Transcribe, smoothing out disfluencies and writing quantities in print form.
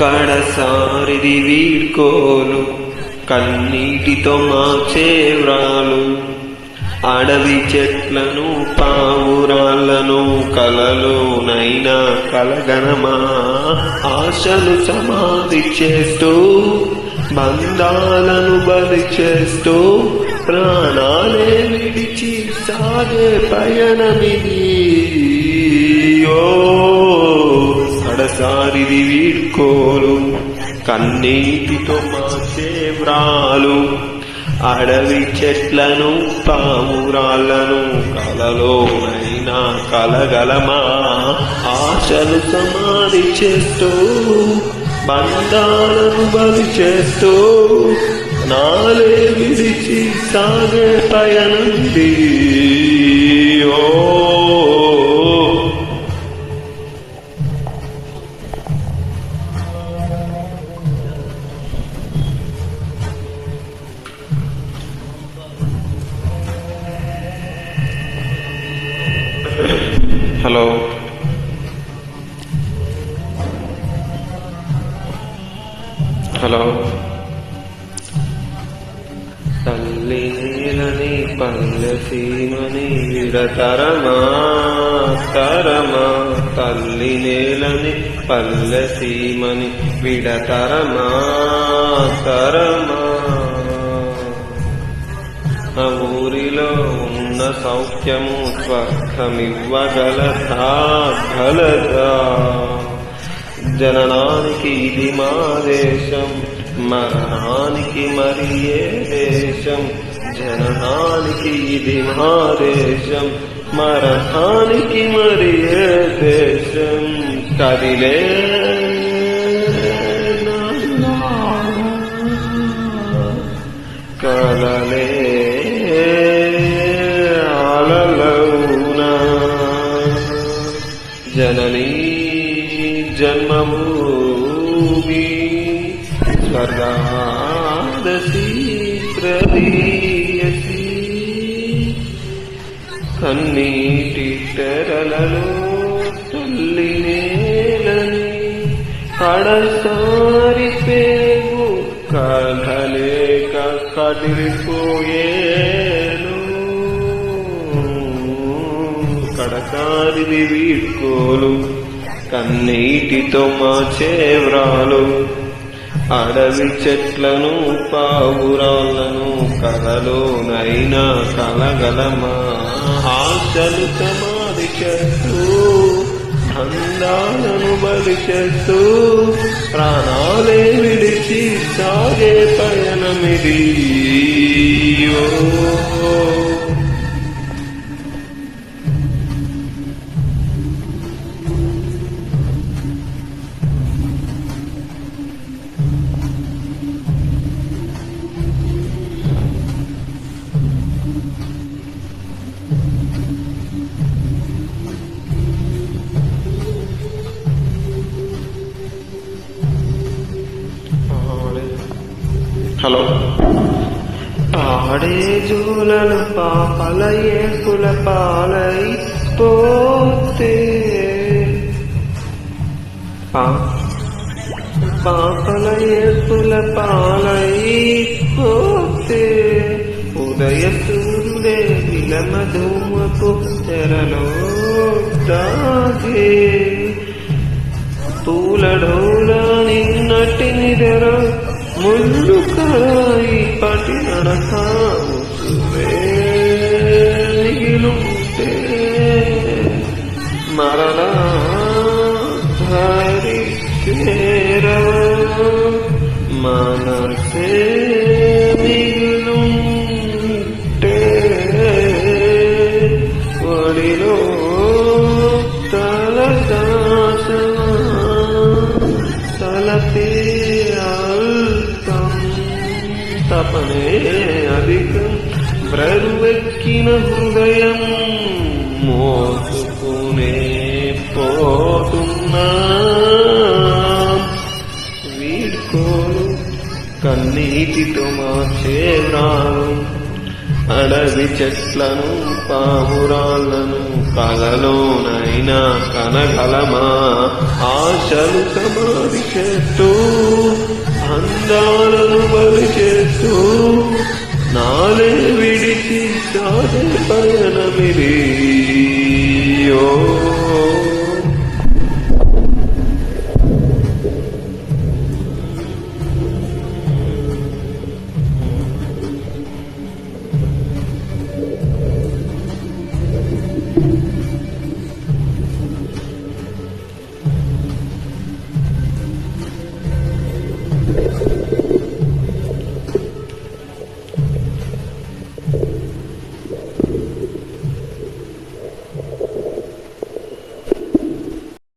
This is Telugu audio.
కడసారిది వీడ్కోలు కన్నీటితో మార్చే వ్రాలు అడవి చెట్లను పావురాళ్లను కలలోనైనా కలగనమా ఆశలు సమాధి చేస్తూ బంధాలను బలి చేస్తూ ప్రాణాలే విడిచి సాగే పయనమిది కడసారిది వీడ్కోలు కన్నీటితో మార్చే వ్రాలు అడవి చెట్లను పావురాళ్లను కలలోనైనా కలగలమా ఆశలు సమాధి చేస్తూ బంధాలను బలి చేస్తూ నాలే విడిచి సాగే పయనంది హలో హలో తల్లి నీలని పల్లె సీమని విడతరమా తరమా తల్లి నేలని పల్లె సీమని విడతరమా తరమా ఆ ఊరిలో ఉన్న సౌఖ్యము స్వర్గమివ్వగలదా గలదా జననానికి ఇది మా దేశం మరణానికి మరి ఏ దేశం జననానికి ఇది మా దేశం మరణానికి మరి ఏ దేశం కదిలే కలలే జననీ జన్మభూమి స్వర్గాదసి ప్రదీయసి కన్నీటి తెరలలో తల్లి నేలని కడసారి పేగు కలలేక కదిలిపోయేను కడసారిది వీడ్కోలు కన్నీటితో మార్చే వ్రాలు అడవి చెట్లను పావురాళ్లను కలలోనైనా కలగలమా ఆశలు సమాధి చేస్తూ అందాలను బలి చేస్తూ ప్రాణాలే విడిచి సాగే పయనమిది హలో పాడే జోలలు పాపల ఏకుల పాలై పోతే పాపల ఏకుల పాలై పోతే ఉదయ సూర్యుడే విలమధూమపు తెరలో దాగే పూలడోలా నిన్నటి నిదర ముళ్ళు కరాయి పటి నడకాలుంటే మరలా ధరి చేరవ మనసే మిగులుంటే వడిలో తలదాస తలపే తపనే అధికం బ్రరువెక్కిన హృదయం మోసుకునే పోతున్నా వీడ్కోలు కన్నీటితో మార్చే వ్రాలు అడవి చెట్లను పావురాళ్లను కలలోనైనా కనగలమా? ఆశలు సమాధి చేస్తూ అందాలను బలి చేస్తూ నాలే విడిచి సాగే పయనమిది. ఓ